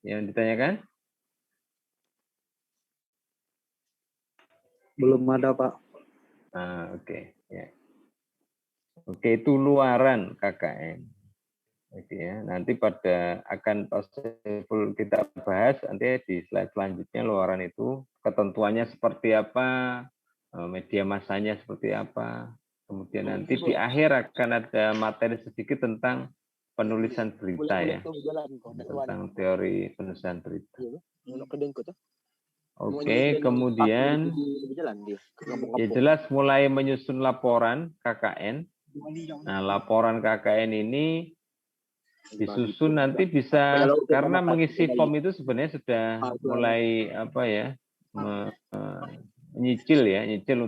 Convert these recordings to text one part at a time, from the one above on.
yang ditanyakan? Belum ada, Pak. Oke. Ya. Oke, itu luaran KKN. Oke ya. Nanti pada akan possible kita bahas nanti di slide selanjutnya luaran itu ketentuannya seperti apa, media massanya seperti apa. Kemudian nanti di akhir akan ada materi sedikit tentang penulisan berita ya, tentang teori penulisan berita. Oke, kemudian ya jelas mulai menyusun laporan KKN. Nah, laporan KKN ini disusun nanti bisa karena mengisi form itu sebenarnya sudah mulai apa ya nyicil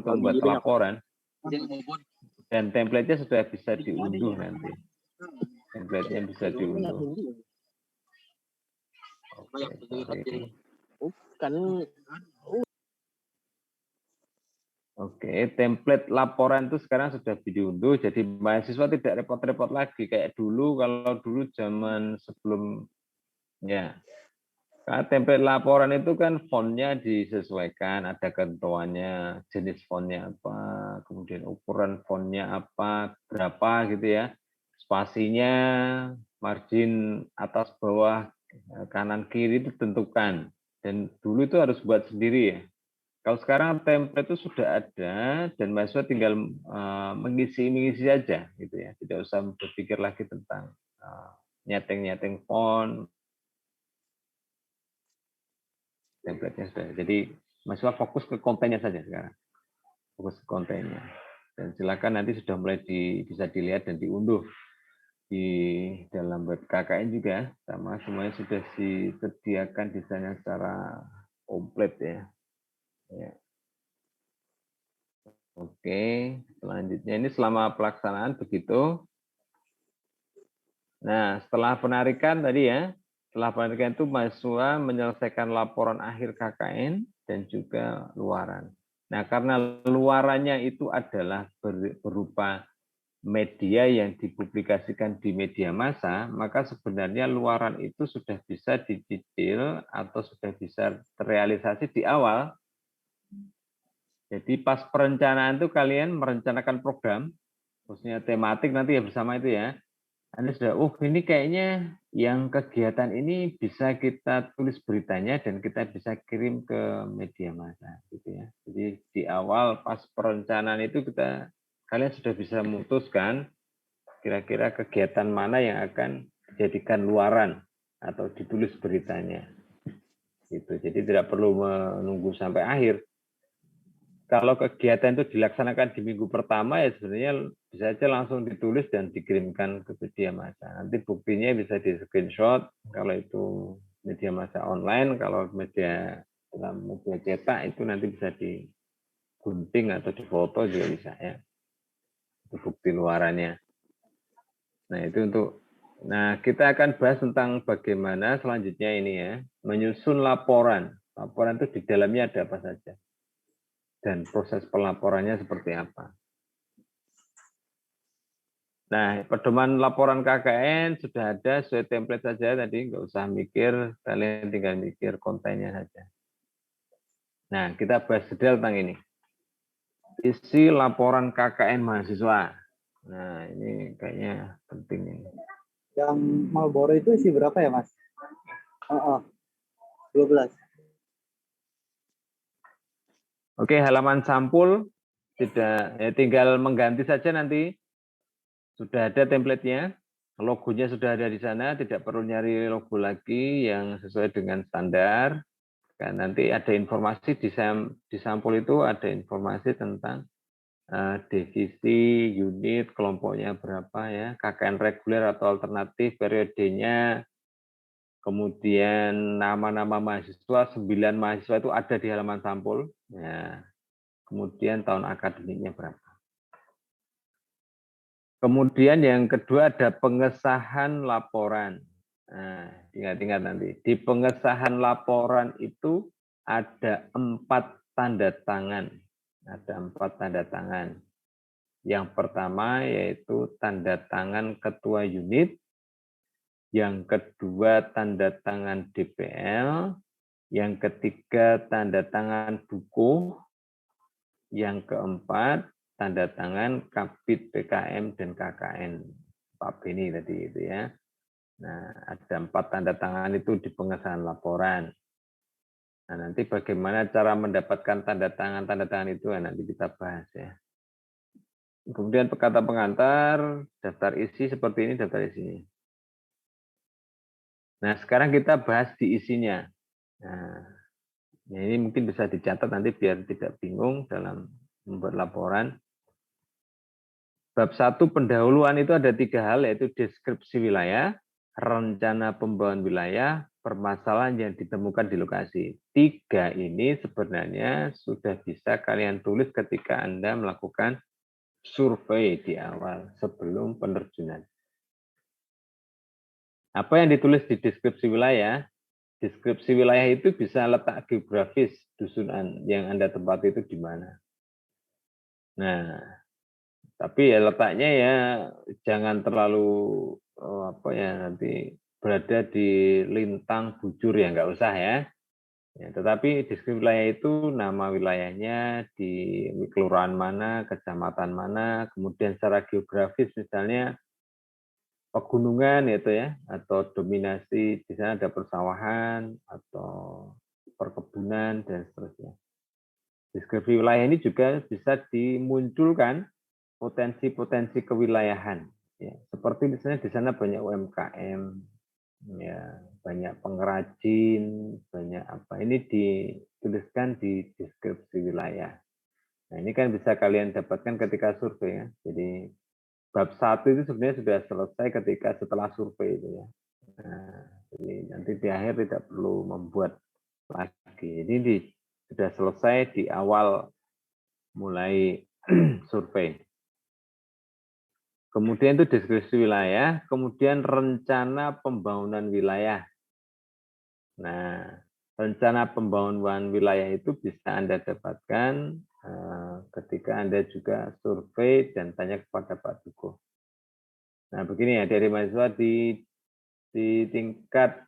untuk membuat laporan dan template-nya sudah bisa diunduh nanti. Template-nya bisa diunduh. Oke, template laporan itu sekarang sudah diunduh, jadi mahasiswa tidak repot-repot lagi kayak dulu. Kalau dulu zaman sebelumnya, karena template laporan itu kan fontnya disesuaikan, ada ketentuannya, jenis fontnya apa, kemudian ukuran fontnya apa, berapa gitu ya, spasinya, margin atas bawah, kanan kiri itu tentukan. Dan dulu itu harus buat sendiri ya. Kalau sekarang template itu sudah ada dan mahasiswa tinggal mengisi aja gitu ya, tidak usah berpikir lagi tentang nyeting font, template-nya sudah. Jadi mahasiswa fokus ke kontennya saja sekarang, fokus ke kontennya. Dan silakan nanti sudah mulai bisa dilihat dan diunduh di dalam web KKN juga, sama semuanya sudah disediakan desainnya secara komplit ya. Oke, selanjutnya ini selama pelaksanaan begitu. Nah, setelah penarikan tadi ya, setelah penarikan itu mahasiswa menyelesaikan laporan akhir KKN dan juga luaran. Nah, karena luarannya itu adalah berupa media yang dipublikasikan di media massa, maka sebenarnya luaran itu sudah bisa dicicil atau sudah bisa terrealisasi di awal. Jadi pas perencanaan itu kalian merencanakan program, khususnya tematik nanti ya bersama itu ya. Anda sudah, ini kayaknya yang kegiatan ini bisa kita tulis beritanya dan kita bisa kirim ke media massa, gitu ya. Jadi di awal pas perencanaan itu kalian sudah bisa memutuskan kira-kira kegiatan mana yang akan dijadikan luaran atau ditulis beritanya. Gitu. Jadi tidak perlu menunggu sampai akhir. Kalau kegiatan itu dilaksanakan di minggu pertama ya sebenarnya bisa saja langsung ditulis dan dikirimkan ke media massa. Nanti buktinya bisa di screenshot kalau itu media massa online, kalau dalam media cetak itu nanti bisa digunting atau difoto juga bisa ya. Itu bukti luarannya. Nah, kita akan bahas tentang bagaimana selanjutnya ini ya, menyusun laporan. Laporan itu di dalamnya ada apa saja. Dan proses pelaporannya seperti apa. Nah, pedoman laporan KKN sudah ada sesuai template saja tadi, nggak usah mikir, kalian tinggal mikir kontennya saja. Nah, kita bahas detail tentang ini. Isi laporan KKN mahasiswa. Nah, ini kayaknya penting ini. Yang Marlboro itu isi berapa ya, Mas? 12. Oke, halaman sampul tinggal mengganti saja nanti. Sudah ada template-nya, logonya sudah ada di sana, tidak perlu nyari logo lagi yang sesuai dengan standar. Kan nanti ada informasi di sampul itu ada informasi tentang divisi, unit, kelompoknya berapa ya, KKN reguler atau alternatif, periodenya, kemudian nama-nama mahasiswa, 9 mahasiswa itu ada di halaman sampul. Ya. Kemudian tahun akademiknya berapa. Kemudian yang kedua ada pengesahan laporan. Nah, ingat-ingat nanti. Di pengesahan laporan itu ada 4 tanda tangan. Ada 4 tanda tangan. Yang pertama yaitu tanda tangan ketua unit. yang kedua tanda tangan DPL, yang ketiga tanda tangan buku, yang keempat tanda tangan Kabid PKM dan KKN Pak Beni tadi itu ya. Nah, ada 4 tanda tangan itu di pengesahan laporan. Nah, nanti bagaimana cara mendapatkan tanda tangan itu nanti kita bahas ya. Kemudian kata pengantar, daftar isi seperti ini daftar isinya. Nah, sekarang kita bahas di isinya. Nah, ini mungkin bisa dicatat nanti biar tidak bingung dalam membuat laporan. Bab 1 pendahuluan itu ada 3 hal, yaitu deskripsi wilayah, rencana pembawaan wilayah, permasalahan yang ditemukan di lokasi. 3 ini sebenarnya sudah bisa kalian tulis ketika Anda melakukan survei di awal sebelum penerjunan. Apa yang ditulis di deskripsi wilayah? Deskripsi wilayah itu bisa letak geografis dusun yang Anda tempati itu di mana. Nah, tapi ya letaknya ya jangan terlalu nanti berada di lintang bujur ya nggak usah ya. Tetapi deskripsi wilayah itu nama wilayahnya di kelurahan mana, kecamatan mana, kemudian secara geografis misalnya pegunungan itu ya, atau dominasi di sana ada persawahan atau perkebunan dan seterusnya. Deskripsi wilayah ini juga bisa dimunculkan potensi-potensi kewilayahan. Ya, seperti misalnya di sana banyak UMKM, ya, banyak pengrajin, banyak apa. Ini dituliskan di deskripsi wilayah. Nah, ini kan bisa kalian dapatkan ketika survei ya. Jadi bab 1 itu sebenarnya sudah selesai ketika setelah survei itu ya. Nah, jadi nanti di akhir tidak perlu membuat lagi. Ini sudah selesai di awal mulai survei. Kemudian itu deskripsi wilayah, kemudian rencana pembangunan wilayah. Nah, rencana pembangunan wilayah itu bisa Anda dapatkan ketika Anda juga survei dan tanya kepada Pak Dukuh. Nah, begini ya, dari mahasiswa di tingkat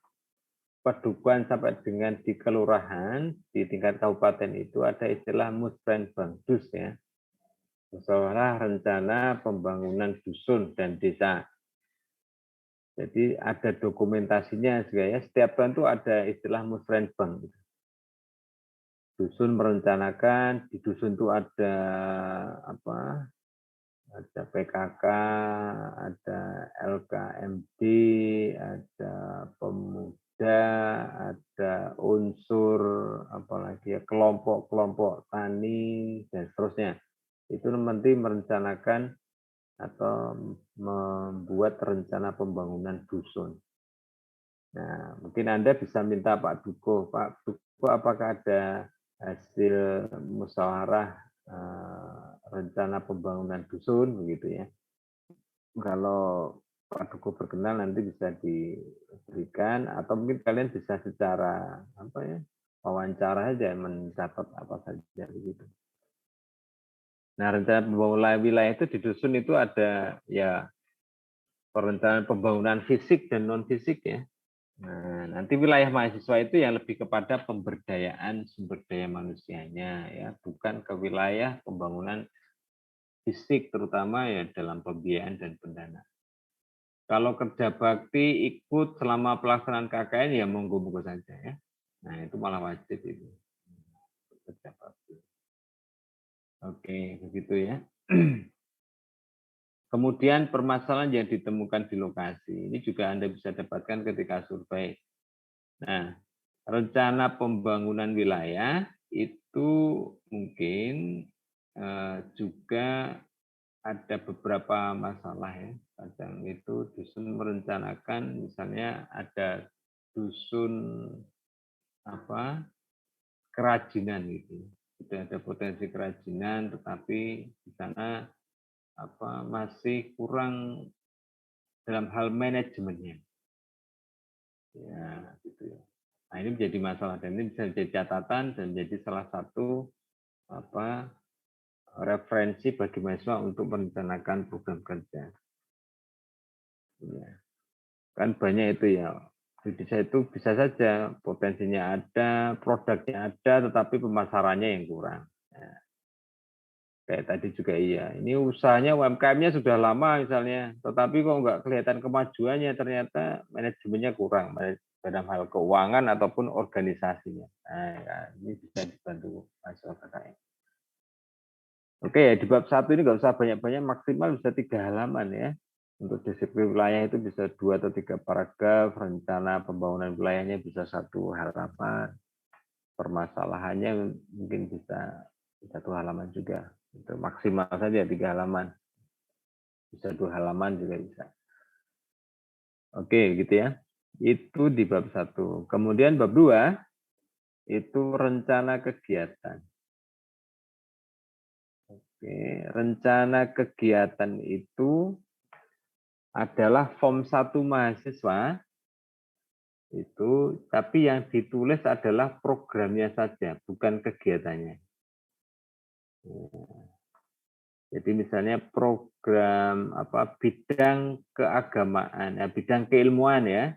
pedukuhan sampai dengan di kelurahan, di tingkat kabupaten itu ada istilah musrenbangdus ya. Musyawarah rencana pembangunan dusun dan desa. Jadi ada dokumentasinya juga ya. Setiap tahun itu ada istilah musrenbang. Dusun merencanakan, di dusun itu ada apa? Ada PKK, ada LKMD, ada pemuda, ada unsur apalagi ya kelompok-kelompok tani dan seterusnya. Itu nanti merencanakan atau membuat rencana pembangunan dusun. Nah, mungkin Anda bisa minta Pak Dukuh, Pak Dukuh apakah ada hasil musyawarah rencana pembangunan dusun begitu ya. Kalau Pak Dukuh berkenan nanti bisa diberikan atau mungkin kalian bisa secara wawancara aja mencatat apa saja begitu. Nah, rencana pembangunan wilayah itu di dusun itu ada ya perencanaan pembangunan fisik dan non fisik ya. Nah, nanti wilayah mahasiswa itu yang lebih kepada pemberdayaan sumber daya manusianya ya, bukan ke wilayah pembangunan fisik terutama ya dalam pembiayaan dan pendanaan. Kalau kerja bakti ikut selama pelaksanaan KKN ya monggo-monggo saja ya. Nah, itu malah wajib itu. Kerja bakti. Oke, begitu ya. Kemudian permasalahan yang ditemukan di lokasi, ini juga Anda bisa dapatkan ketika survei. Nah, rencana pembangunan wilayah itu mungkin juga ada beberapa masalah ya. Kadang itu dusun merencanakan misalnya ada dusun kerajinan gitu. Sudah ada potensi kerajinan tetapi di sana masih kurang dalam hal manajemennya. Ya, gitu ya. Nah, ini menjadi masalah dan ini bisa menjadi catatan dan menjadi salah satu referensi bagi mahasiswa untuk merencanakan program kerja. Ya. Kan banyak itu ya. Di desa itu bisa saja potensinya ada, produknya ada, tetapi pemasarannya yang kurang. Nah, kayak tadi juga iya. Ini usahanya UMKM-nya sudah lama misalnya, tetapi kok nggak kelihatan kemajuannya, ternyata manajemennya kurang dalam hal keuangan ataupun organisasinya. Nah, ya, ini bisa dibantu masyarakat KKN. Oke, di bab 1 ini nggak usah banyak-banyak, maksimal bisa 3 halaman ya. Untuk deskripsi wilayah itu bisa 2 atau 3 paragraf, rencana pembangunan wilayahnya bisa 1 halaman, permasalahannya mungkin bisa 1 halaman juga. Itu maksimal saja 3 halaman. Bisa 2 halaman juga bisa. Oke, gitu ya. Itu di bab 1. Kemudian bab 2 itu rencana kegiatan. Oke, rencana kegiatan itu adalah form 1 mahasiswa itu, tapi yang ditulis adalah programnya saja, bukan kegiatannya. Jadi misalnya program bidang keagamaan, bidang keilmuan ya,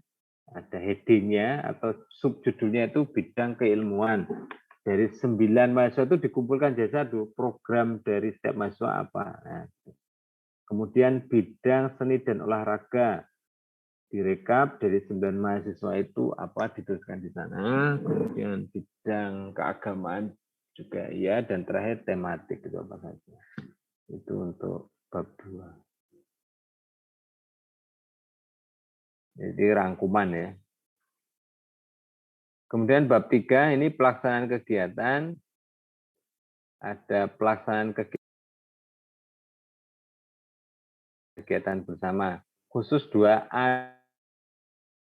ada headingnya atau subjudulnya itu bidang keilmuan. Dari 9 mahasiswa itu dikumpulkan jadi satu, program dari setiap mahasiswa apa. Nah, kemudian bidang seni dan olahraga, direkap dari 9 mahasiswa itu apa dituliskan di sana, kemudian bidang keagamaan juga ya, dan terakhir tematik itu apa saja. Itu untuk bab 2. Jadi rangkuman ya. Kemudian bab 3 ini pelaksanaan kegiatan, ada pelaksanaan kegiatan bersama. Khusus 2A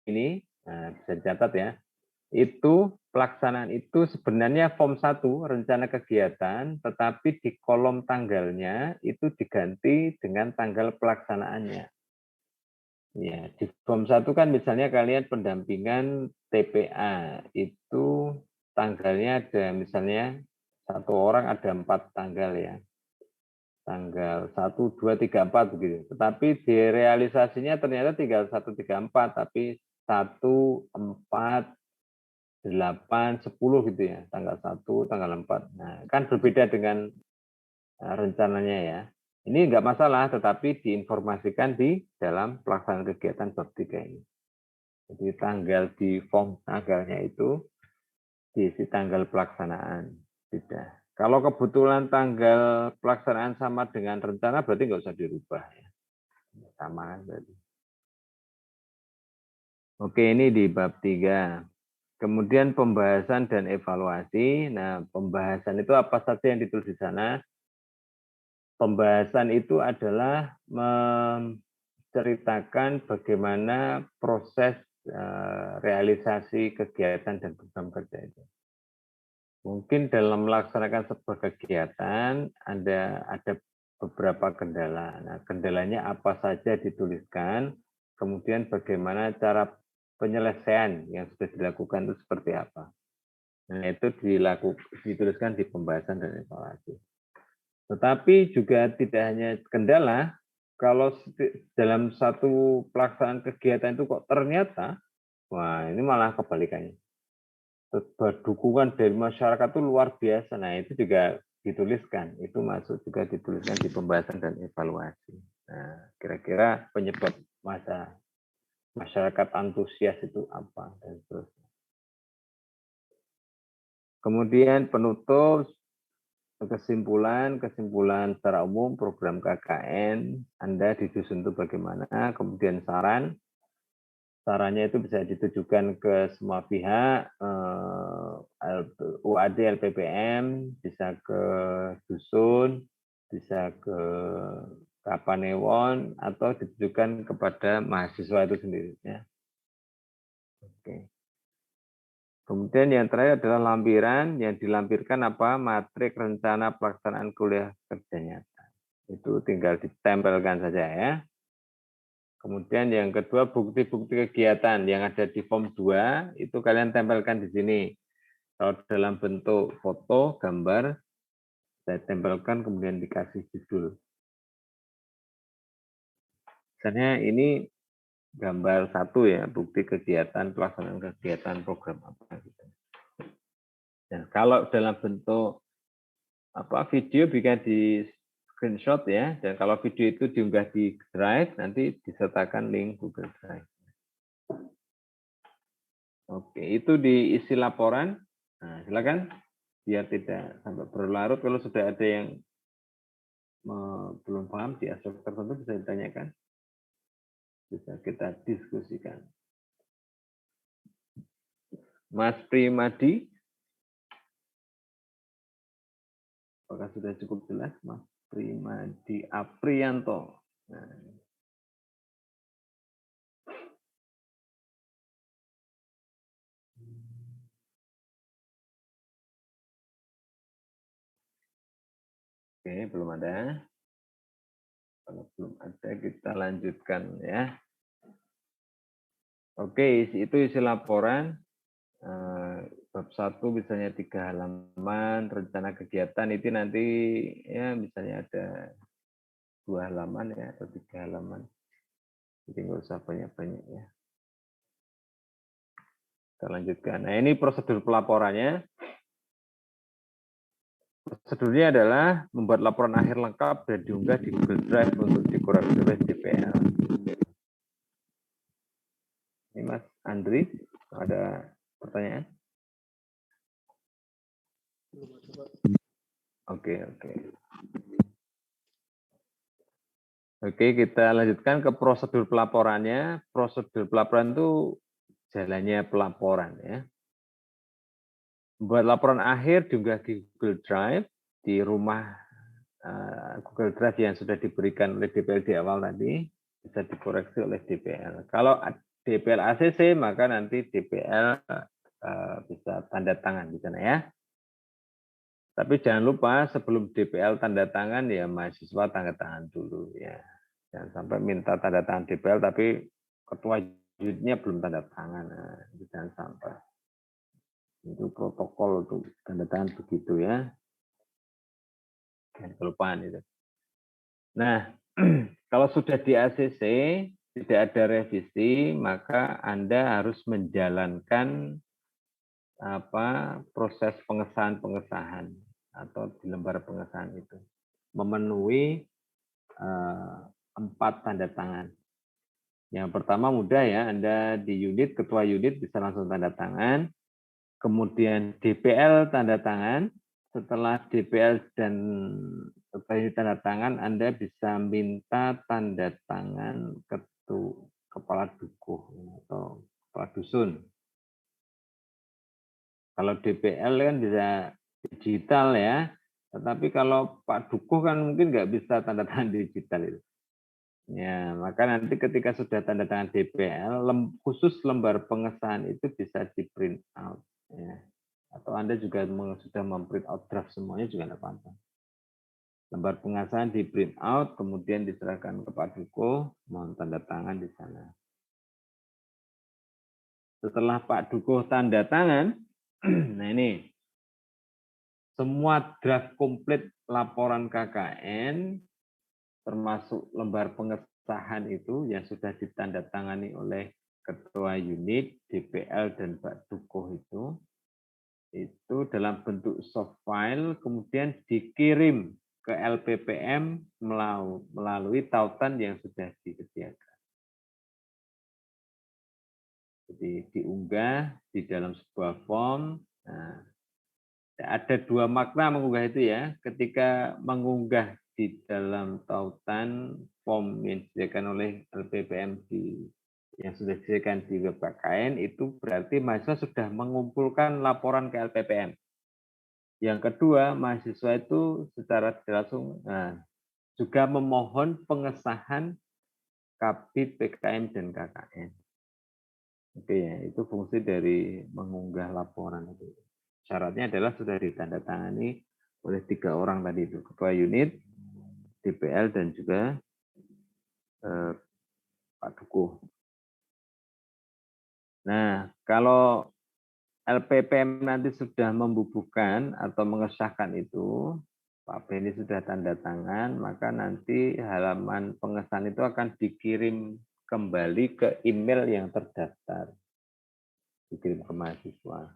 ini, bisa dicatat ya, itu pelaksanaan itu sebenarnya form 1 rencana kegiatan, tetapi di kolom tanggalnya itu diganti dengan tanggal pelaksanaannya. Ya, di form 1 kan misalnya kalian pendampingan TPA itu tanggalnya ada misalnya 1 orang ada 4 tanggal ya. Tanggal 1, 2, 3, 4 begitu. Tetapi di realisasinya ternyata tinggal 1, 3, 4, tapi 1, 4, 8, 10 gitu ya, tanggal 1, tanggal 4. Nah, kan berbeda dengan rencananya ya. Ini enggak masalah, tetapi diinformasikan di dalam pelaksanaan kegiatan bab 3 ini. Jadi tanggal di form tanggalnya itu diisi tanggal pelaksanaan. Tidak. Kalau kebetulan tanggal pelaksanaan sama dengan rencana, berarti enggak usah dirubah ya. Sama berarti. Oke, ini di bab 3. Kemudian pembahasan dan evaluasi. Nah, pembahasan itu apa saja yang ditulis di sana? Pembahasan itu adalah menceritakan bagaimana proses realisasi kegiatan dan program kerja itu. Mungkin dalam melaksanakan sebuah kegiatan ada beberapa kendala. Nah, kendalanya apa saja dituliskan, kemudian bagaimana cara penyelesaian yang sudah dilakukan itu seperti apa. Nah, itu dituliskan di pembahasan dan evaluasi. Tetapi juga tidak hanya kendala, kalau dalam satu pelaksanaan kegiatan itu kok ternyata, wah ini malah kebalikannya. Dukungan dari masyarakat itu luar biasa. Nah, itu juga dituliskan. Itu masuk juga dituliskan di pembahasan dan evaluasi. Nah, kira-kira penyebab masyarakat antusias itu apa dan seterusnya. Kemudian penutup, kesimpulan secara umum program KKN Anda disusun itu bagaimana, kemudian sarannya itu bisa ditujukan ke semua pihak, UAD, LPPM, bisa ke dusun, bisa ke Kapanewon, atau ditujukan kepada mahasiswa itu sendiri. Ya. Oke. Kemudian yang terakhir adalah lampiran, yang dilampirkan apa? Matrik rencana pelaksanaan kuliah kerja nyata. Itu tinggal ditempelkan saja ya. Kemudian yang kedua, bukti-bukti kegiatan yang ada di form 2, itu kalian tempelkan di sini. Kalau dalam bentuk foto, gambar, saya tempelkan kemudian dikasih judul. Misalnya ini gambar satu ya, bukti kegiatan pelaksanaan kegiatan program apa gitu. Dan kalau dalam bentuk video bisa di screenshot ya, dan kalau video itu diunggah di Drive nanti disertakan link Google Drive. Oke, itu diisi laporan. Nah, silakan biar tidak sampai berlarut. Kalau sudah ada yang belum paham di aspek tertentu bisa ditanyakan, bisa kita diskusikan. Mas Primadi, apakah sudah cukup jelas, Mas Primadi Aprianto? Nah. Oke, belum ada. Kalau belum ada, kita lanjutkan ya. Oke, itu isi laporan. Bab 1 misalnya 3 halaman, rencana kegiatan itu nanti ya misalnya ada 2 halaman ya atau 3 halaman. Jadi nggak usah banyak-banyak ya. Kita lanjutkan. Nah, ini prosedur pelaporannya. Prosedurnya adalah membuat laporan akhir lengkap dan diunggah di Google Drive untuk dikoreksi oleh DPL. Ini Mas Andri, ada pertanyaan? Oke. Oke, kita lanjutkan ke prosedur pelaporannya. Prosedur pelaporan itu jalannya pelaporan ya. Membuat laporan akhir diunggah di Google Drive di rumah Google Drive yang sudah diberikan oleh DPL di awal tadi, bisa dikoreksi oleh DPL. Kalau DPL ACC, maka nanti DPL bisa tanda tangan di sana ya. Tapi jangan lupa sebelum DPL tanda tangan ya mahasiswa tanda tangan dulu ya. Jangan sampai minta tanda tangan DPL tapi ketua unitnya belum tanda tangan. Nah, jangan sampai. Itu protokol untuk tanda tangan begitu ya. Jangan kelupaan itu. Nah, kalau sudah di ACC tidak ada revisi, maka Anda harus menjalankan proses pengesahan atau di lembar pengesahan itu memenuhi 4 tanda tangan. Yang pertama mudah ya, Anda di unit, ketua unit bisa langsung tanda tangan. Kemudian DPL tanda tangan. Setelah DPL dan ketua unit tanda tangan, Anda bisa minta tanda tangan kepala dukuh atau kepala dusun. Kalau DPL kan bisa digital ya, tetapi kalau Pak Dukuh kan mungkin nggak bisa tanda tangan digital itu. Ya, maka nanti ketika sudah tanda tangan DPL, khusus lembar pengesahan itu bisa di print out. Ya. Atau Anda juga sudah memprint out draft semuanya juga tidak apa-apa. Lembar pengesahan di print out, kemudian diserahkan ke Pak Duko, mohon tanda tangan di sana. Setelah Pak Duko tanda tangan, nah ini, semua draft komplit laporan KKN, termasuk lembar pengesahan itu yang sudah ditandatangani oleh ketua unit, DPL, dan Pak Dukuh itu dalam bentuk soft file, kemudian dikirim ke LPPM melalui tautan yang sudah disediakan. Jadi diunggah di dalam sebuah form. Nah, ada 2 makna mengunggah itu ya. Ketika mengunggah di dalam tautan form yang disediakan oleh LPPM yang sudah disediakan di web KKN itu berarti mahasiswa sudah mengumpulkan laporan ke LPPM. Yang kedua, mahasiswa itu secara langsung juga memohon pengesahan Kabid PKM dan KKN. Oke ya, itu fungsi dari mengunggah laporan itu. Syaratnya adalah sudah ditandatangani oleh 3 orang tadi itu, ketua unit, DPL, dan juga Pak Dukuh. Nah, kalau LPPM nanti sudah membubuhkan atau mengesahkan itu, Pak Beni sudah tanda tangan, maka nanti halaman pengesahan itu akan dikirim kembali ke email yang terdaftar, dikirim ke mahasiswa.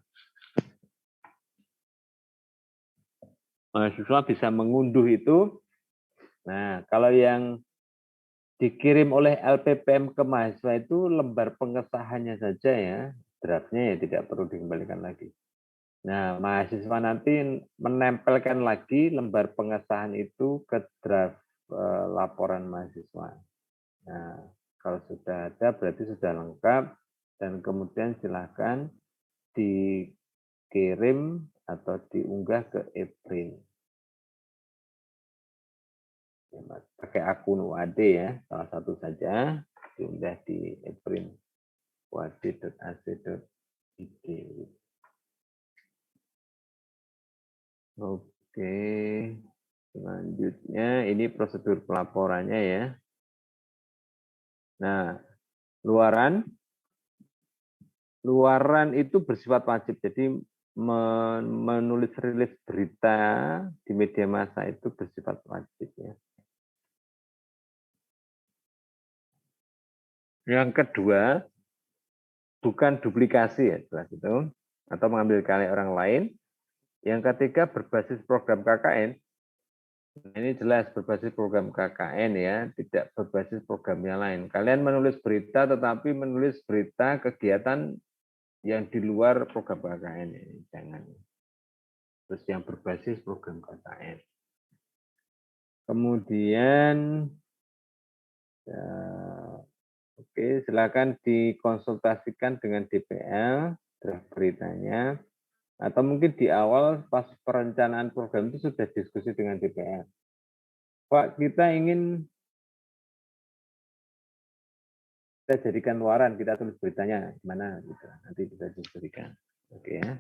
Mahasiswa bisa mengunduh itu. Nah, kalau yang dikirim oleh LPPM ke mahasiswa itu lembar pengesahannya saja ya, draftnya ya tidak perlu dikembalikan lagi. Nah, mahasiswa nanti menempelkan lagi lembar pengesahan itu ke draft laporan mahasiswa. Nah, kalau sudah ada berarti sudah lengkap dan kemudian silahkan dikirim atau diunggah ke e-print. Pakai akun UAD ya, salah satu saja diunggah di e-print uad.ac.id. Oke, selanjutnya ini prosedur pelaporannya ya. Nah, luaran itu bersifat wajib, jadi menulis rilis berita di media massa itu bersifat wajib ya. Yang kedua, bukan duplikasi ya, jelas itu, atau mengambil karya orang lain. Yang ketiga, berbasis program KKN. Ini jelas berbasis program KKN ya, tidak berbasis program yang lain. Kalian menulis berita, tetapi menulis berita kegiatan yang di luar program KKN ini, jangan. Terus yang berbasis program KKN. Kemudian, ya, oke, silakan dikonsultasikan dengan DPL draft beritanya, atau mungkin di awal pas perencanaan program itu sudah diskusi dengan DPL. Pak, kita ingin kita jadikan luaran, kita tulis beritanya gimana gitu. Nanti bisa diberikan. Oke ya.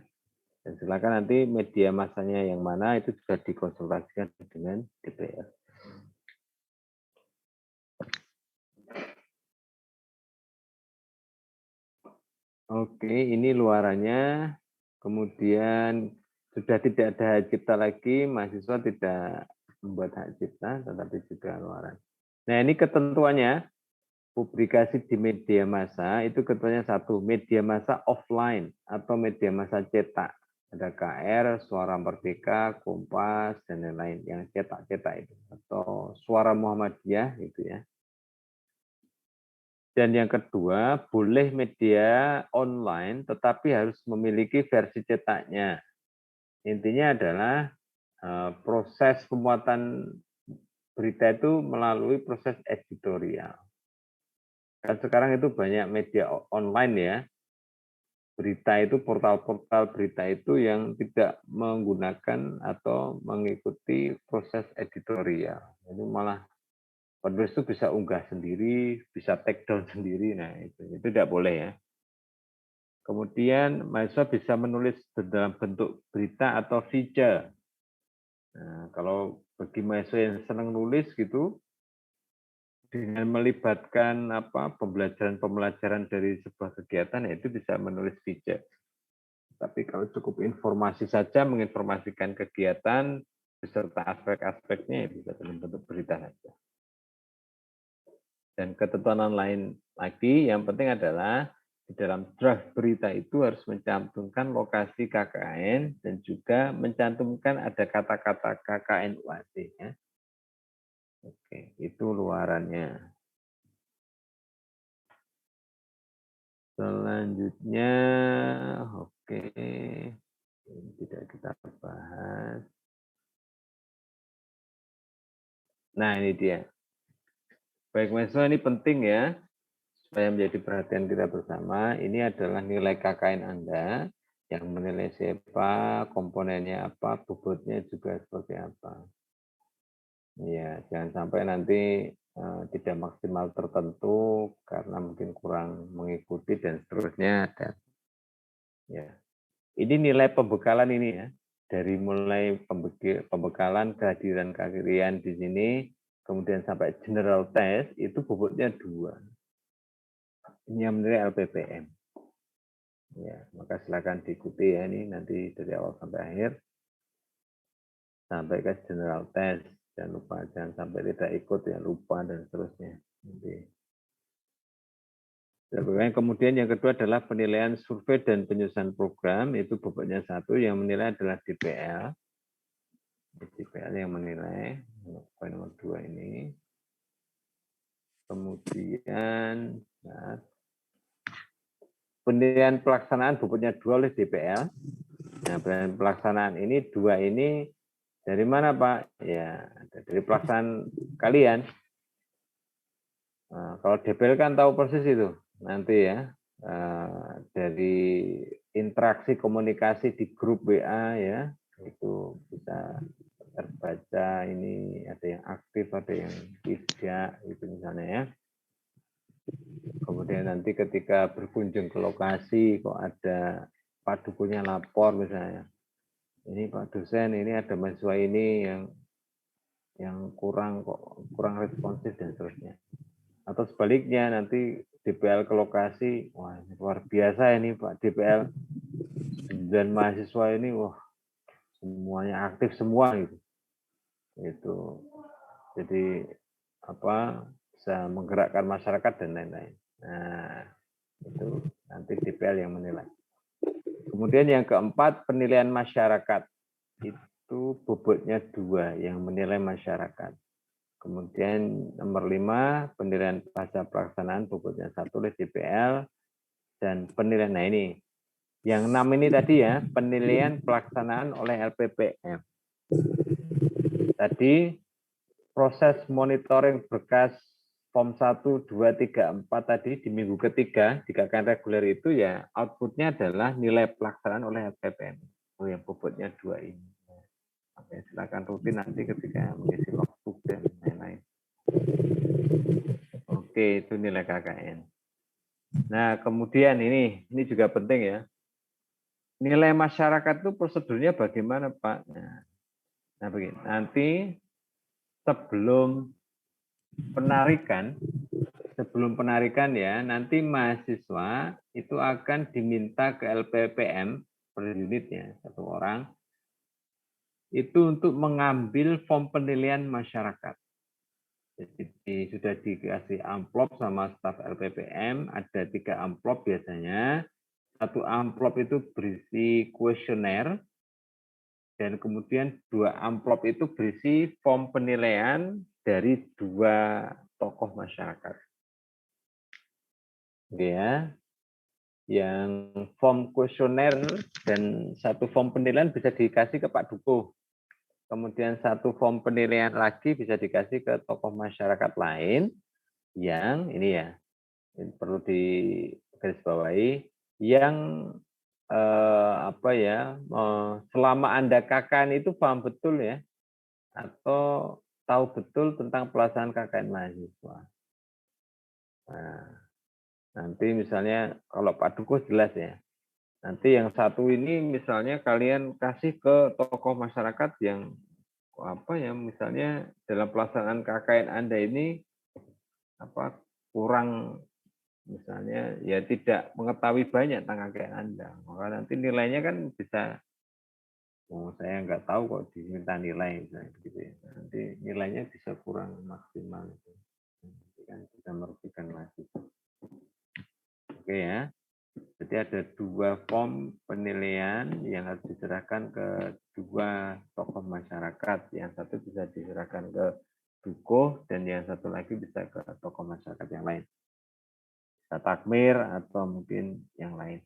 Dan silakan nanti media massanya yang mana itu juga dikonsultasikan dengan DPR. Oke, ini luarannya. Kemudian sudah tidak ada hak cipta lagi, mahasiswa tidak membuat hak cipta, tetapi juga luaran. Nah, ini ketentuannya. Publikasi di media massa itu ketentuannya satu, media massa offline atau media massa cetak. Ada KR, Suara Merdeka, Kompas, dan lain-lain yang cetak-cetak itu. Atau Suara Muhammadiyah itu ya. Dan yang kedua, boleh media online tetapi harus memiliki versi cetaknya. Intinya adalah proses pembuatan berita itu melalui proses editorial. Kan sekarang itu banyak media online ya. Berita itu, portal-portal berita itu yang tidak menggunakan atau mengikuti proses editorial. Jadi malah penulis itu bisa unggah sendiri, bisa take down sendiri. Nah, itu tidak boleh ya. Kemudian mahasiswa bisa menulis dalam bentuk berita atau feature. Nah, kalau bagi mahasiswa yang senang nulis gitu, dengan melibatkan pembelajaran dari sebuah kegiatan, itu bisa menulis feature. Tapi kalau cukup informasi saja, menginformasikan kegiatan beserta aspek-aspeknya, bisa dalam bentuk berita saja. Dan ketentuan lain lagi, yang penting adalah di dalam draft berita itu harus mencantumkan lokasi KKN dan juga mencantumkan ada kata-kata KKN UAD. Ya. Oke, itu luarannya. Selanjutnya, oke, ini tidak kita bahas. Nah, ini dia. Baik, mahasiswa, ini penting ya, supaya menjadi perhatian kita bersama. Ini adalah nilai KKN Anda, yang menilai siapa, komponennya apa, bobotnya juga seperti apa. Ya, jangan sampai nanti tidak maksimal tertentu karena mungkin kurang mengikuti dan seterusnya. Dan ya, ini nilai pembekalan ini ya, dari mulai pembekalan kehadiran di sini, kemudian sampai general test itu bobotnya 2. Ini yang menilai LPPM. Ya, maka silakan diikuti ya ini nanti dari awal sampai akhir sampai ke general test. Jangan lupa, jangan sampai tidak ikut ya lupa dan seterusnya. Nanti Kemudian yang kedua adalah penilaian survei dan penyusunan program, itu bobotnya 1, yang menilai adalah DPL. DPL yang menilai, poin nomor 2 ini. Kemudian penilaian pelaksanaan bobotnya 2 oleh DPL. Nah, penilaian pelaksanaan ini 2 ini dari mana, Pak? Ya, dari pelaksanaan kalian. Nah, kalau DPL kan tahu persis itu nanti ya, dari interaksi komunikasi di grup WA ya, itu bisa terbaca, ini ada yang aktif, ada yang tidak, itu misalnya ya. Kemudian nanti ketika berkunjung ke lokasi kok ada Pak Dukunya lapor misalnya, ini Pak dosen, ini ada mahasiswa ini yang kurang responsif dan seterusnya. Atau sebaliknya nanti DPL ke lokasi, wah ini luar biasa ini Pak DPL, 9 mahasiswa ini, wah semuanya aktif semua gitu. Itu jadi apa, bisa menggerakkan masyarakat dan lain-lain. Nah, itu nanti DPL yang menilai. Kemudian yang keempat, penilaian masyarakat. Itu bobotnya 2, yang menilai masyarakat. Kemudian nomor 5, penilaian pasca pelaksanaan bobotnya 1 oleh DPL, dan penilaian, nah ini, yang 6 ini tadi ya, penilaian pelaksanaan oleh LPPM. Tadi proses monitoring berkas form 1, 2, 3, 4 tadi di minggu ketiga di KKN reguler itu ya outputnya adalah nilai pelaksanaan oleh LPPM. Oh ya, bobotnya 2 ini. Oke, silakan rutin nanti ketika mengisi logbook dan lain-lain. Oke, itu nilai KKN. Nah, kemudian ini juga penting ya. Nilai masyarakat itu prosedurnya bagaimana, Pak? Nah begini, nanti sebelum penarikan ya, nanti mahasiswa itu akan diminta ke LPPM per unitnya, 1 orang, itu untuk mengambil form penilaian masyarakat. Jadi sudah dikasih amplop sama staf LPPM, ada 3 amplop biasanya. 1 amplop itu berisi kuesioner, dan kemudian 2 amplop itu berisi form penilaian dari 2 tokoh masyarakat. Ya, yang form kuesioner dan 1 form penilaian bisa dikasih ke Pak Dukuh. Kemudian 1 form penilaian lagi bisa dikasih ke tokoh masyarakat lain yang ini ya, ini perlu digarisbawahi, yang apa ya, selama Anda KKN itu paham betul ya, atau tahu betul tentang pelaksanaan KKN mahasiswa. Nah, nanti misalnya kalau Pak Dukuh jelas ya. Nanti yang 1 ini misalnya kalian kasih ke tokoh masyarakat yang apa ya, misalnya dalam pelaksanaan KKN Anda ini apa kurang, misalnya ya tidak mengetahui banyak tentang KKN Anda. Maka nanti nilainya kan bisa, oh saya nggak tahu kok diminta nilai misalnya begitu ya. Nanti nilainya bisa kurang maksimal. Nanti kan bisa merugikan lagi. Oke ya. Jadi ada 2 form penilaian yang harus diserahkan ke 2 tokoh masyarakat. Yang 1 bisa diserahkan ke Dukuh dan yang 1 lagi bisa ke tokoh masyarakat yang lain. Bisa takmir atau mungkin yang lain.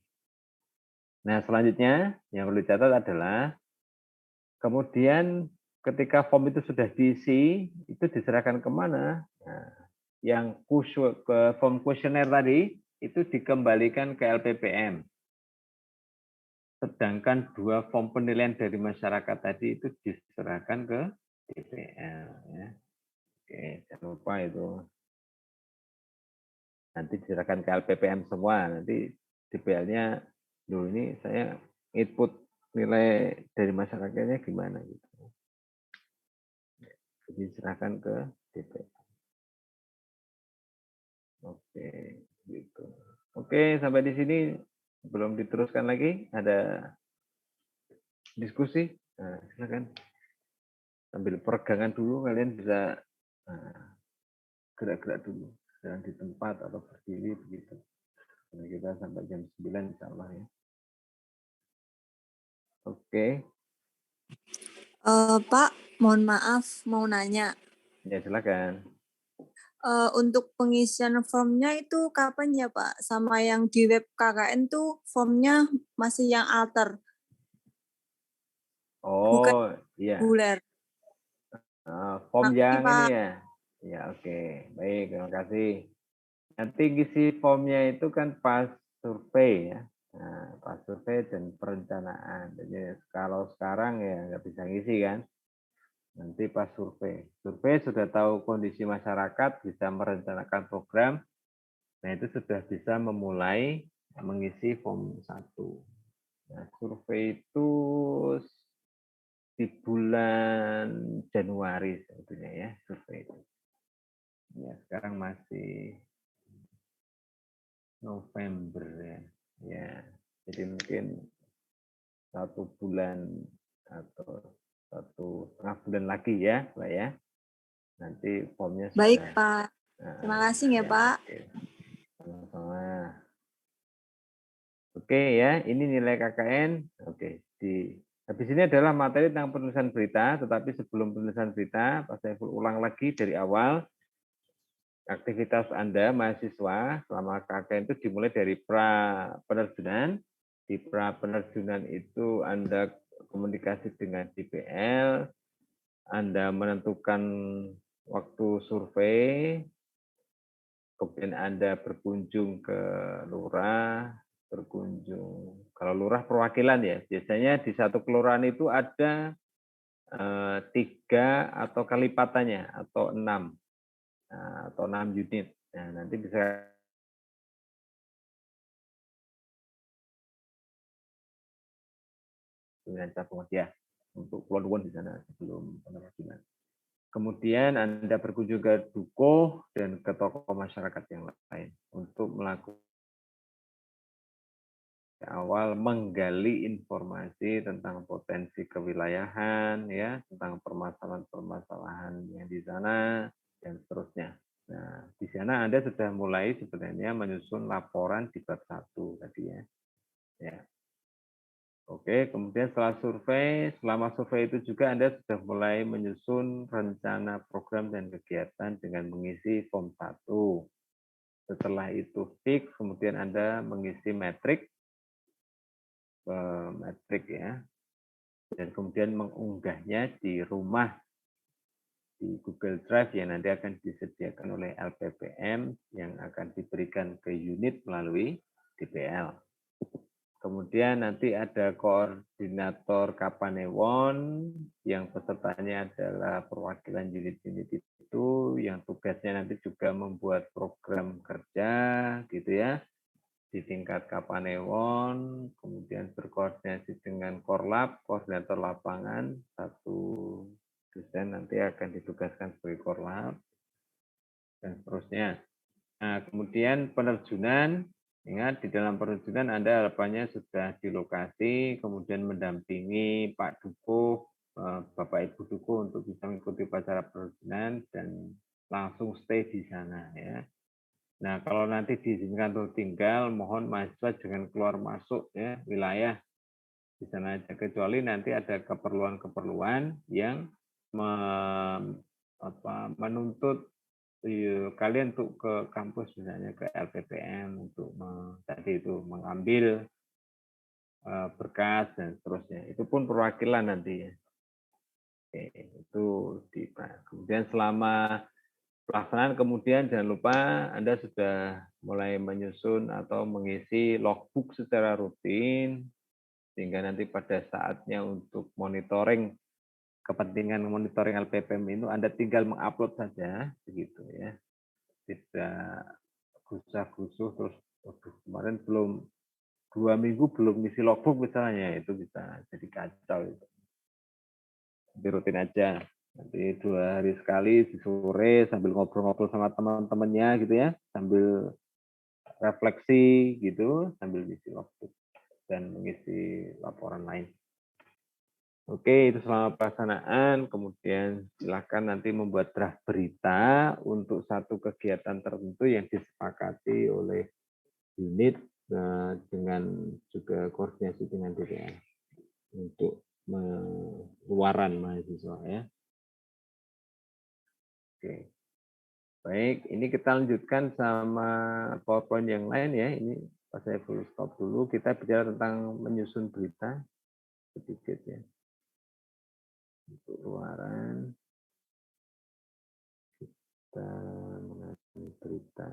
Nah, selanjutnya yang perlu dicatat adalah kemudian ketika form itu sudah diisi, itu diserahkan kemana? Nah, yang form kuesioner tadi itu dikembalikan ke LPPM. Sedangkan 2 form penilaian dari masyarakat tadi itu diserahkan ke DPL. Ya. Oke, jangan lupa itu. Nanti diserahkan ke LPPM semua. Nanti DPL-nya, loh ini saya input nilai dari masyarakatnya gimana gitu. Jadi diserahkan ke DPL. Oke, gitu. Oke, sampai di sini belum diteruskan lagi. Ada diskusi? Nah, silakan. Sambil peregangan dulu, kalian bisa gerak-gerak dulu, jangan di tempat atau berdiri begitu. Karena kita sampai jam 9 insya Allah ya. Oke. Pak, mohon maaf mau nanya. Ya silakan. Untuk pengisian formnya itu kapan ya Pak? Sama yang di web KKN tuh formnya masih yang alter, bukan Oh iya. reguler. Form Makasih yang ini Pak. ya. Ya oke. Baik, terima kasih. Nanti ngisi formnya itu kan pas survei ya. Nah, pas survei dan perencanaan. Jadi kalau sekarang ya nggak bisa ngisi kan. Nanti pas survei. Survei sudah tahu kondisi masyarakat, bisa merencanakan program. Nah itu sudah bisa memulai mengisi form 1. Nah, survei itu di bulan Januari sebetulnya ya survei itu. Ya, sekarang masih November ya. Ya, jadi mungkin 1 bulan atau 1,5 bulan lagi ya, Mbak ya. Nanti formnya Baik sudah. Pak. Terima kasih ya Ya, Pak. oke. Sama-sama. Oke ya, ini nilai KKN. Oke, habis ini adalah materi tentang penulisan berita, tetapi sebelum penulisan berita, saya ulang lagi dari awal. Aktivitas Anda mahasiswa selama KKN itu dimulai dari pra penerjunan. Di pra penerjunan itu Anda komunikasi dengan DPL, Anda menentukan waktu survei, kemudian Anda berkunjung ke lurah, berkunjung, kalau lurah perwakilan ya, biasanya di satu kelurahan itu ada 3 atau kelipatannya, atau 6, atau 6 unit. Nah, nanti bisa dengan cabang ya, untuk keluar di sana sebelum penerjunan. Kemudian Anda berkunjung ke dukuh dan ke tokoh masyarakat yang lain untuk melakukan awal menggali informasi tentang potensi kewilayahan, ya, tentang permasalahan-permasalahan yang di sana dan seterusnya. Nah, di sana Anda sudah mulai sebenarnya menyusun laporan di bab 1 tadi ya. Ya. Oke, kemudian selama survei itu juga Anda sudah mulai menyusun rencana program dan kegiatan dengan mengisi form 1. Setelah itu fix, kemudian Anda mengisi metrik ya, dan kemudian mengunggahnya di rumah di Google Drive yang nanti akan disediakan oleh LPPM yang akan diberikan ke unit melalui DPL. Kemudian nanti ada koordinator Kapanewon yang pesertanya adalah perwakilan unit-unit itu yang tugasnya nanti juga membuat program kerja gitu ya di tingkat Kapanewon, kemudian berkoordinasi dengan Korlap, koordinator lapangan, 1 dosen nanti akan ditugaskan sebagai Korlap, dan seterusnya. Nah, kemudian penerjunan, ingat di dalam penerjunan Anda harapannya sudah di lokasi, kemudian mendampingi Pak Dukuh, Bapak Ibu Dukuh untuk bisa mengikuti upacara penerjunan dan langsung stay di sana ya. Nah, kalau nanti diizinkan untuk tinggal, mohon mahasiswa jangan keluar masuk ya wilayah di sana aja, kecuali nanti ada keperluan-keperluan yang menuntut kalian untuk ke kampus misalnya ke LPPM untuk tadi itu mengambil berkas dan seterusnya. Itu pun perwakilan nanti ya. Oke, itu kemudian selama pelaksanaan kemudian jangan lupa Anda sudah mulai menyusun atau mengisi logbook secara rutin sehingga nanti pada saatnya untuk monitoring kepentingan monitoring LPPM itu Anda tinggal mengupload saja begitu ya. Tidak gusah-gusuh terus kemarin belum 2 minggu belum ngisi logbook misalnya, itu bisa jadi kacau itu. Jadi rutin aja. Nanti 2 hari sekali di sore sambil ngobrol-ngobrol sama teman-temannya gitu ya, sambil refleksi gitu, sambil ngisi logbook dan mengisi laporan lain. Oke, itu selama pelaksanaan, kemudian silakan nanti membuat draft berita untuk satu kegiatan tertentu yang disepakati oleh unit dengan juga koordinasi dengan DPR untuk pengeluaran mahasiswa ya. Oke. Baik, ini kita lanjutkan sama PowerPoint yang lain ya. Ini saya full stop dulu. Kita bicara tentang menyusun berita sedikit ya. Untuk luaran kita mengenai berita.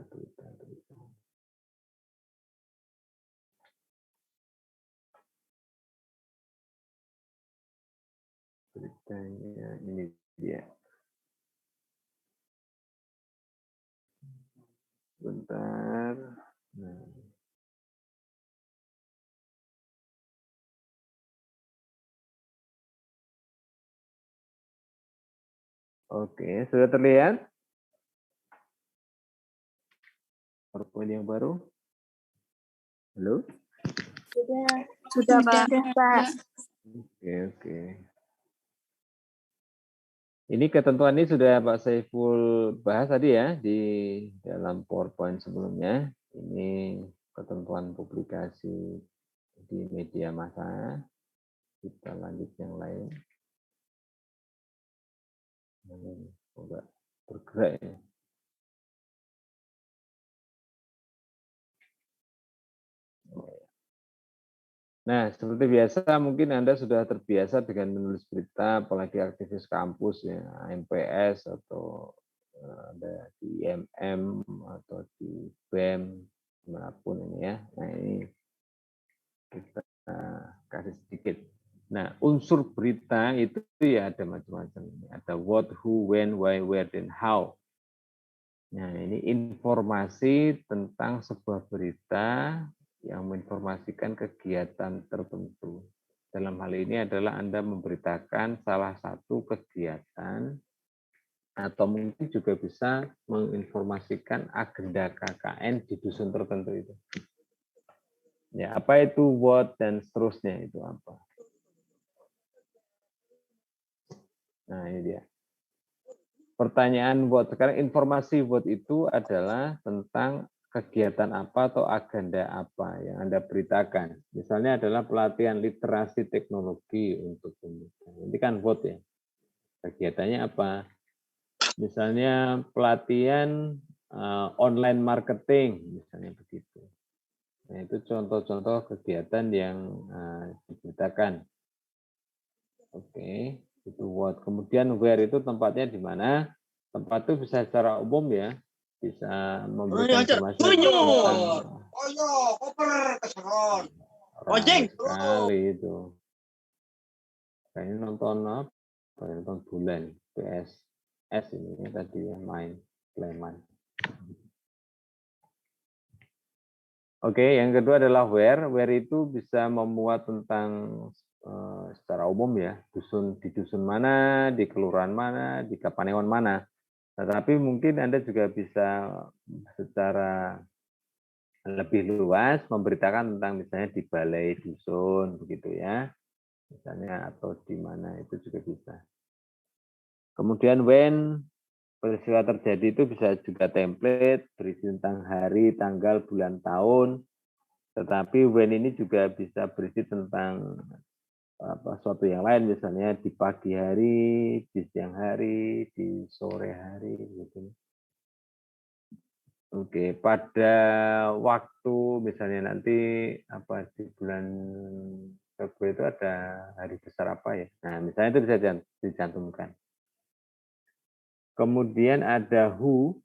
Beritanya ini dia. Bentar. Nah. Oke, sudah terlihat? PowerPoint yang baru? Halo? Sudah Pak. Oke. Ini ketentuan ini sudah Pak Saiful bahas tadi ya di dalam PowerPoint sebelumnya. Ini ketentuan publikasi di media massa. Kita lanjut yang lain. Enggak bergerak ya. Nah, seperti biasa mungkin Anda sudah terbiasa dengan menulis berita, apalagi aktivis kampus ya, MPS atau ada di IMM atau di BEM, dimanapun ini ya. Nah, ini kita kasih sedikit. Nah, unsur berita itu ya ada macam-macam. Ada what, who, when, why, where, then how. Nah, ini informasi tentang sebuah berita yang menginformasikan kegiatan tertentu. Dalam hal ini adalah Anda memberitakan salah satu kegiatan atau mungkin juga bisa menginformasikan agenda KKN di dusun tertentu itu. Ya, apa itu what dan seterusnya itu apa? Nah, ini dia. Pertanyaan what sekarang, informasi what itu adalah tentang kegiatan apa atau agenda apa yang Anda beritakan. Misalnya adalah pelatihan literasi teknologi untuk pemuda. Ini kan what ya. Kegiatannya apa? Misalnya pelatihan online marketing, misalnya begitu. Nah, itu contoh-contoh kegiatan yang diberitakan. Oke, itu what. Kemudian where itu tempatnya di mana? Tempat itu bisa secara umum ya, bisa memberikan informasi tentang ramai sekali itu. Kayaknya nonton apa? Nonton bulan PS ini tadi yang main Sleman. Oke, yang kedua adalah where. Where itu bisa memuat tentang secara umum ya, di dusun mana, di kelurahan mana, di Kapanewon mana. Tetapi mungkin Anda juga bisa secara lebih luas memberitakan tentang misalnya di balai dusun begitu ya, misalnya atau di mana itu juga bisa. Kemudian when peristiwa terjadi itu bisa juga template berisi tentang hari, tanggal, bulan, tahun. Tetapi when ini juga bisa berisi tentang suatu yang lain, misalnya di pagi hari, di siang hari, di sore hari gitu. Oke, pada waktu misalnya nanti di bulan Februari itu ada hari besar apa ya? Nah, misalnya itu bisa dicantumkan. Kemudian ada who.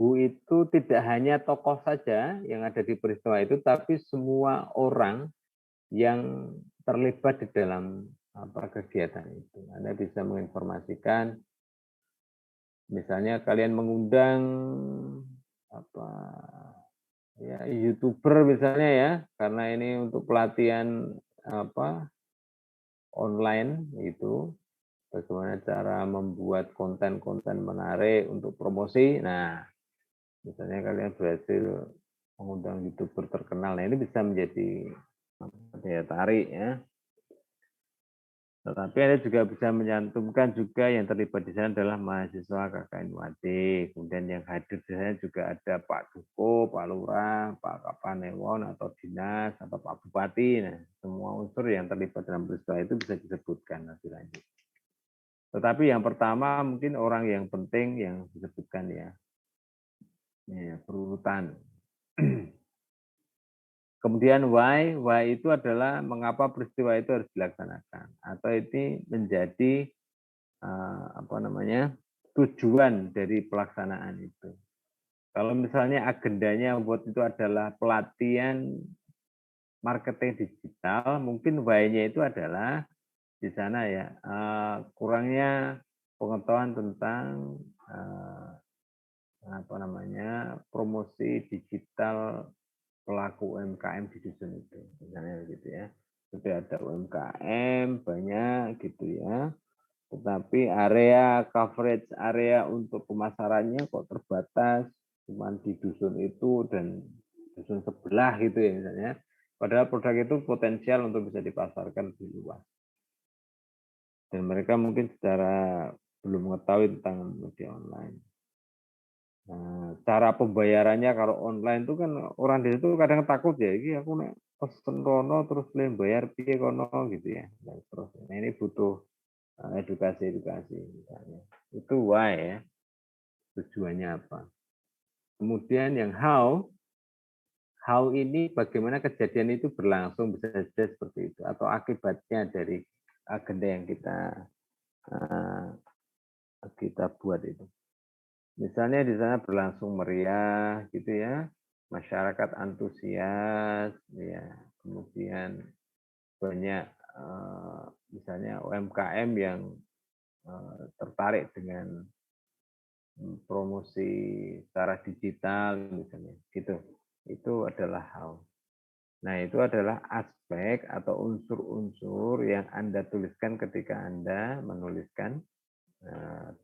Who itu tidak hanya tokoh saja yang ada di peristiwa itu, tapi semua orang yang terlibat di dalam kegiatan itu. Anda bisa menginformasikan, misalnya kalian mengundang YouTuber misalnya ya, karena ini untuk pelatihan online itu, bagaimana cara membuat konten-konten menarik untuk promosi. Nah, misalnya kalian berhasil mengundang YouTuber terkenal, nah ini bisa menjadi daya tarik ya. Tetapi Anda juga bisa menyantumkan juga yang terlibat di sana adalah mahasiswa KKN UAD. Kemudian yang hadir di sana juga ada Pak Duko, Pak Lurah, Pak Kapanewon atau dinas atau Pak Bupati. Nah, semua unsur yang terlibat dalam peristiwa itu bisa disebutkan nanti lanjut. Tetapi yang pertama mungkin orang yang penting yang disebutkan ya, berurutan. Kemudian why itu adalah mengapa peristiwa itu harus dilaksanakan atau ini menjadi tujuan dari pelaksanaan itu. Kalau misalnya agendanya buat itu adalah pelatihan marketing digital, mungkin why-nya itu adalah di sana ya kurangnya pengetahuan tentang promosi digital pelaku UMKM di dusun itu, misalnya gitu ya. Sudah ada UMKM banyak gitu ya, tetapi area coverage area untuk pemasarannya kok terbatas, cuma di dusun itu dan dusun sebelah gitu ya misalnya. Padahal produk itu potensial untuk bisa dipasarkan lebih luas. Dan mereka mungkin secara belum mengetahui tentang media online. Nah, cara pembayarannya kalau online itu kan orang di situ kadang takut ya, ini aku nek pesen rono terus bayar piye kono gitu ya. Dan terus nah, ini butuh edukasi misalnya. Itu why ya, tujuannya apa. Kemudian yang how ini bagaimana kejadian itu berlangsung bisa saja seperti itu atau akibatnya dari agenda yang kita buat itu. Misalnya di sana berlangsung meriah gitu ya, masyarakat antusias ya, kemudian banyak misalnya UMKM yang tertarik dengan promosi secara digital misalnya gitu. Itu adalah how. Nah, itu adalah aspek atau unsur-unsur yang Anda tuliskan ketika Anda menuliskan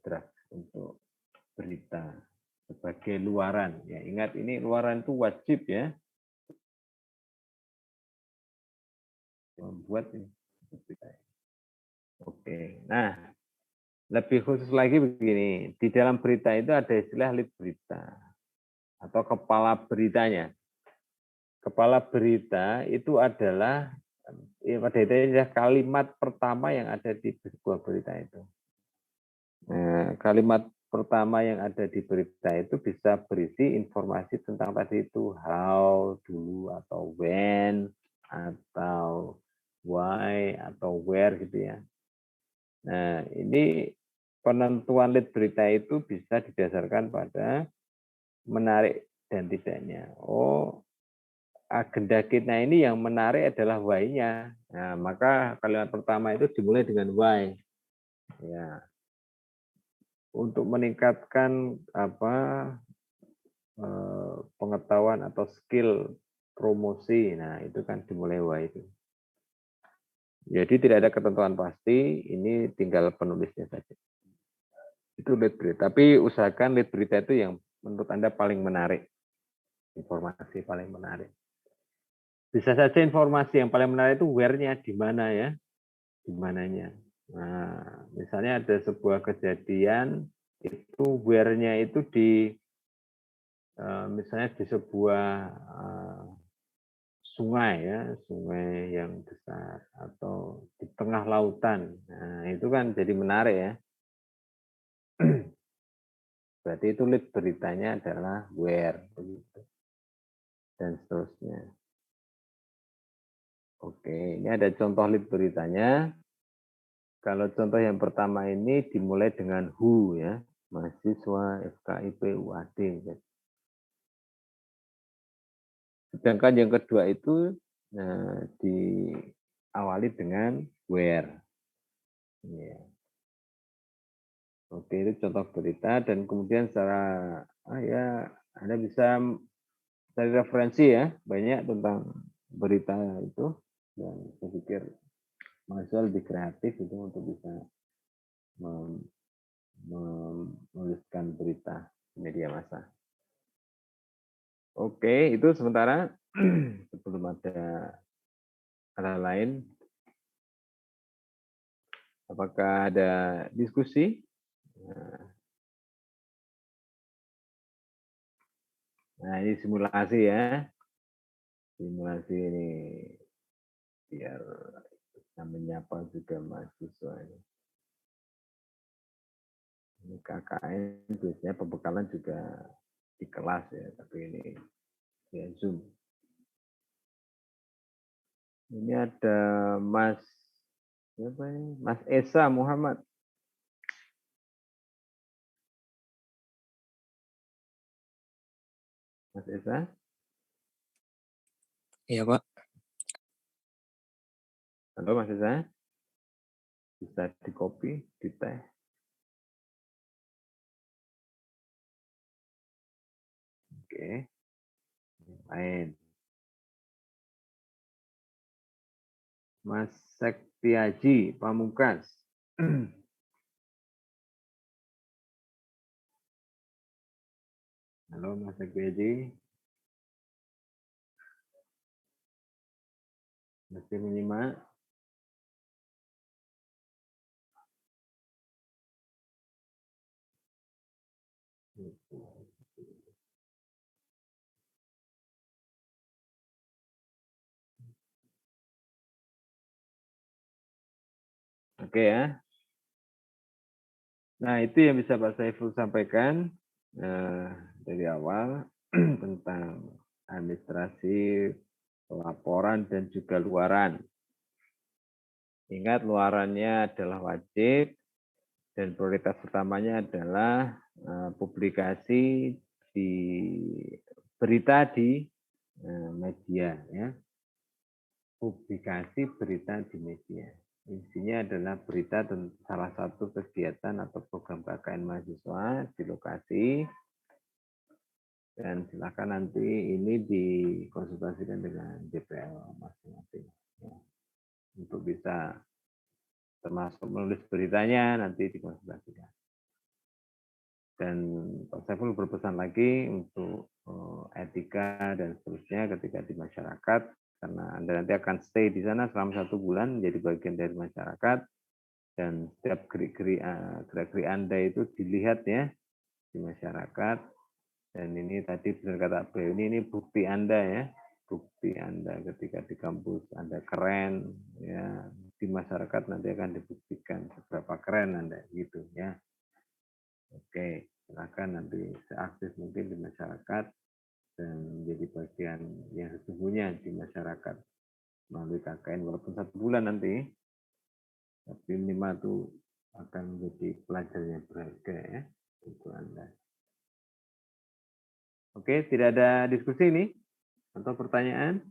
draft untuk berita sebagai luaran. Ya, ingat ini luaran itu wajib ya. Membuat ini. Oke. Nah, lebih khusus lagi begini, di dalam berita itu ada istilah lead berita atau kepala beritanya. Kepala berita itu adalah pada itu kalimat pertama yang ada di sebuah berita itu. Nah, kalimat pertama yang ada di berita itu bisa berisi informasi tentang tadi itu how dulu atau when atau why atau where gitu ya. Nah, ini penentuan lead berita itu bisa didasarkan pada menarik dan tidaknya. Oh, agenda kita ini yang menarik adalah why-nya. Nah, maka kalimat pertama itu dimulai dengan why. Ya, untuk meningkatkan pengetahuan atau skill promosi. Nah, itu kan dimulai why itu. Jadi tidak ada ketentuan pasti, ini tinggal penulisnya saja. Itu lead berita. Tapi usahakan lead berita itu yang menurut Anda paling menarik. Informasi paling menarik. Bisa saja informasi yang paling menarik itu where-nya, di mana ya, di mananya. Nah, misalnya ada sebuah kejadian, itu where-nya itu di, misalnya di sebuah sungai ya, sungai yang besar, atau di tengah lautan. Nah, itu kan jadi menarik ya. Berarti itu lead beritanya adalah where, begitu. Dan seterusnya. Oke, ini ada contoh lead beritanya. Kalau contoh yang pertama ini dimulai dengan who ya, mahasiswa FKIP UAD. Sedangkan yang kedua itu diawali dengan where. Ya. Oke, itu contoh berita dan kemudian secara Anda bisa cari referensi ya, banyak tentang berita itu dan saya pikir mahasiswa lebih kreatif itu untuk bisa menuliskan berita media massa. Oke, itu sementara sebelum ada hal lain. Apakah ada diskusi? Nah, ini simulasi ya. Simulasi ini biar bisa menyapa juga mahasiswa ini. Ini KKN biasanya pembekalan juga di kelas ya, tapi ini ya Zoom. Ini ada Mas siapa ini? Mas Esa Muhammad. Mas Esa? Iya, Pak. Halo Mas Esa? Bisa di copy, di teh. Oke. Lain. Mas Sektiaji Pamungkas. Halo Mas Sektiaji. Masih menyimak? Oke ya. Nah, itu yang bisa Pak Saiful sampaikan dari awal tentang administrasi, pelaporan, dan juga luaran. Ingat, luarannya adalah wajib, dan prioritas utamanya adalah publikasi di berita di media. Ya. Publikasi berita di media. Isinya adalah berita tentang salah satu kegiatan atau program KKN mahasiswa di lokasi. Dan silakan nanti ini dikonsultasikan dengan DPL masing-masing. Ya. Untuk bisa termasuk menulis beritanya nanti dikonsultasikan. Dan Pak Saiful berpesan lagi untuk etika dan seterusnya ketika di masyarakat, karena Anda nanti akan stay di sana selama 1 bulan menjadi bagian dari masyarakat, dan setiap gerak-gerik Anda itu dilihat ya di masyarakat. Dan ini tadi benar kata beliau, ini bukti Anda ya, bukti Anda ketika di kampus Anda keren ya, di masyarakat nanti akan dibuktikan seberapa keren Anda gitu ya. Oke, silakan nanti seaktif mungkin di masyarakat dan menjadi bagian yang sesungguhnya di masyarakat melalui KKN walaupun 1 bulan nanti, tapi minimal itu akan menjadi pelajaran yang berharga ya untuk Anda. Oke, tidak ada diskusi ini atau pertanyaan?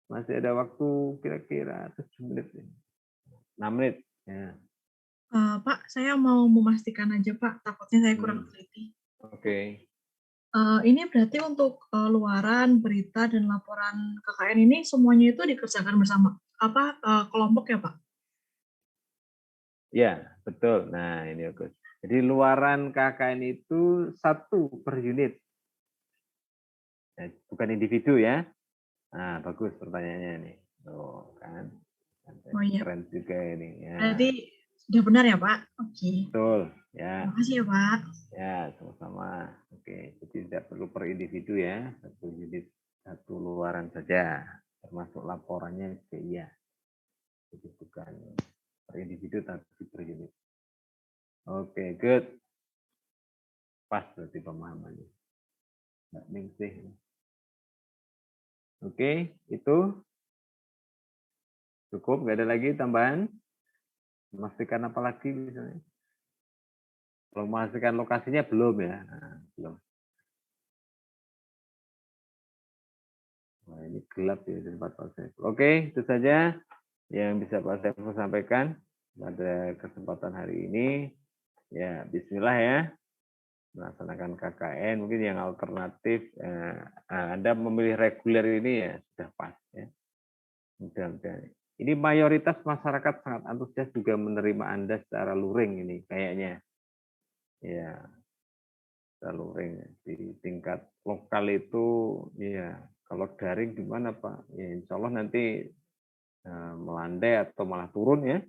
Masih ada waktu kira-kira 7 menit. 6 menit. Ya. Pak, saya mau memastikan aja Pak, takutnya saya kurang teliti. Oke. Ini berarti untuk luaran, berita, dan laporan KKN ini semuanya itu dikerjakan bersama kelompok ya Pak? Ya, betul. Nah, ini bagus. Jadi luaran KKN itu 1 per unit. Bukan individu ya. Nah, bagus pertanyaannya nih. Oh, kan. Oh iya. Keren juga ini. Ya. Berarti sudah benar ya Pak? Oke. Betul. Ya. Terima kasih ya Pak. Ya, sama-sama. Oke, jadi tidak perlu per individu ya. 1 unit, 1 luaran saja. Termasuk laporannya juga iya. Jadi bukan per individu tapi per unit. Oke, good. Pas berarti pemahamannya. Mbak Ningsih. Oke, itu cukup. Nggak ada lagi tambahan? Memastikan apa lagi misalnya? Kalau memastikan lokasinya belum ya? Nah, belum. Wah, ini gelap ya di tempat Pak Saiful. Oke, itu saja yang bisa Pak Saiful sampaikan pada kesempatan hari ini. Ya, bismillah ya. Melaksanakan KKN, mungkin yang alternatif, Anda memilih reguler ini ya sudah pas ya. Mudah-mudahan. Ini mayoritas masyarakat sangat antusias juga menerima Anda secara luring ini kayaknya. Ya, secara luring. Di tingkat lokal itu, ya kalau daring gimana Pak? Ya insya Allah nanti melandai atau malah turun ya.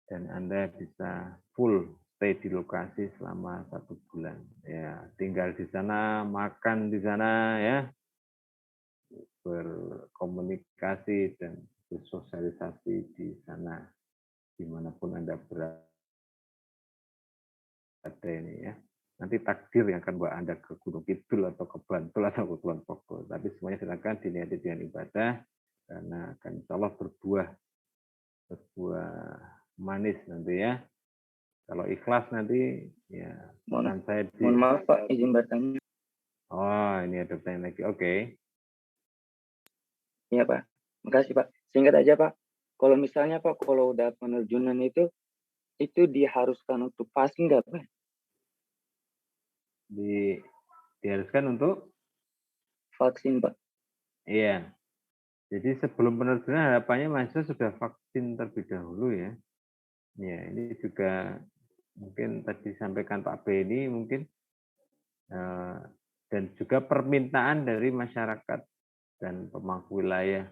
dan Anda bisa full stay di lokasi selama 1 bulan. Ya, tinggal di sana, makan di sana, ya, berkomunikasi dan bersosialisasi di sana, dimanapun Anda berada ini ya. Nanti takdir yang akan bawa Anda ke Gunung Kidul atau ke Bantul atau ke Kulon Progo. Tapi semuanya silakan diniati dengan ibadah, karena akan insya Allah berbuah manis nanti ya. Kalau ikhlas nanti ya orang saya di. Mohon maaf Pak, izin bertanya. Oh, ini ada pertanyaan lagi. Oke. Iya Pak, makasih Pak. Singkat aja Pak, kalau misalnya Pak, kalau udah penerjunan itu diharuskan untuk fasting nggak Pak? Diharuskan untuk Vaksin Pak. iya. Jadi sebelum penerjunan harapannya mahasiswa sudah vaksin terlebih dahulu ya. Ya, ini juga mungkin tadi disampaikan Pak B ini mungkin dan juga permintaan dari masyarakat dan pemangku wilayah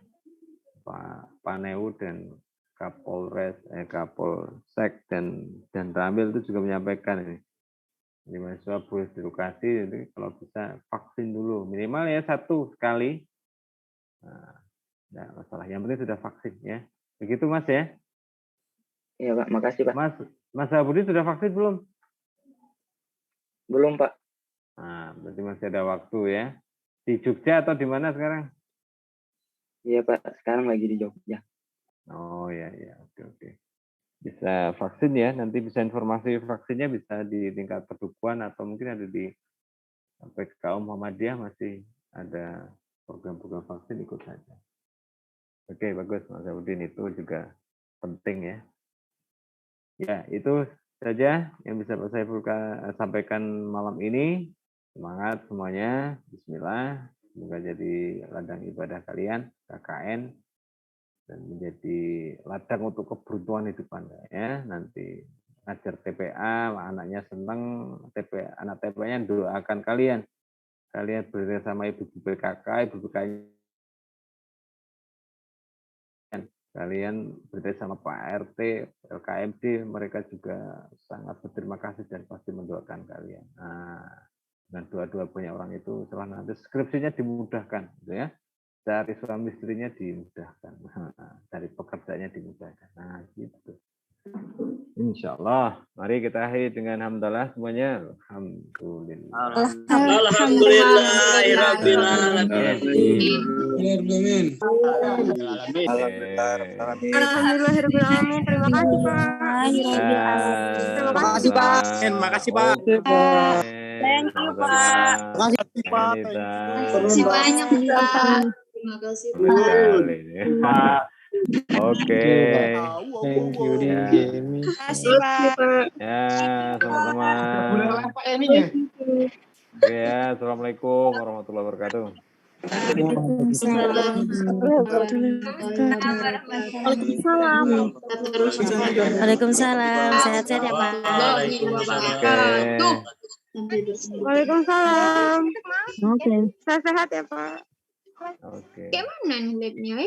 Pak Paneu dan Kapolsek dan Ramil itu juga menyampaikan ini. Jadi mahasiswa boleh edukasi, jadi kalau bisa vaksin dulu minimal ya 1 kali. Nah, masalah. Yang penting sudah vaksin ya. Begitu Mas ya. Iya Pak, makasih Pak. Mas Budi sudah vaksin belum? Belum Pak. Nah, berarti masih ada waktu ya. Di Jogja atau di mana sekarang? Iya Pak, sekarang lagi di Jogja. Oh ya, oke. Bisa vaksin ya, nanti bisa informasi vaksinnya bisa di tingkat perdukuhan atau mungkin ada di PKU Muhammadiyah masih ada program-program vaksin, ikut saja. Oke, bagus Mas Abudin, itu juga penting ya. Ya, itu saja yang bisa saya sampaikan malam ini. Semangat semuanya, bismillah. Semoga jadi ladang ibadah kalian, KKN, dan menjadi ladang untuk keberuntungan hidup Anda ya. Nanti ngajar TPA, anaknya senang, anak TPA-nya doakan kalian. Kalian bersama ibu BPKK, ibu BPK kalian bersama Pak RT, LKMD, mereka juga sangat berterima kasih dan pasti mendoakan kalian. Nah, dengan doa-doa banyak orang itu, setelah nanti skripsinya dimudahkan, gitu ya. Dari suami istrinya dimudahkan, dari pekerjaannya dimudahkan. Nah, gitu. Insya Allah. Mari kita akhiri dengan hamdalah semuanya. Alhamdulillah. Alhamdulillahirobbilalamin. Terima kasih Pak. Terima kasih, Pak. Makasih Pak. Thank you Pak. Makasih Pak. Terima kasih banyak Pak. Terima kasih Pak. Oke. Thank you Terima kasih Pak. Ya, sama-sama. Pak ininya. Oke ya, assalamualaikum warahmatullahi wabarakatuh. Waalaikumsalam. Sehat-sehat ya Pak. Waalaikumsalam. Oke. Sehat-sehat ya Pak. Oke. Kayak mana nih labnya?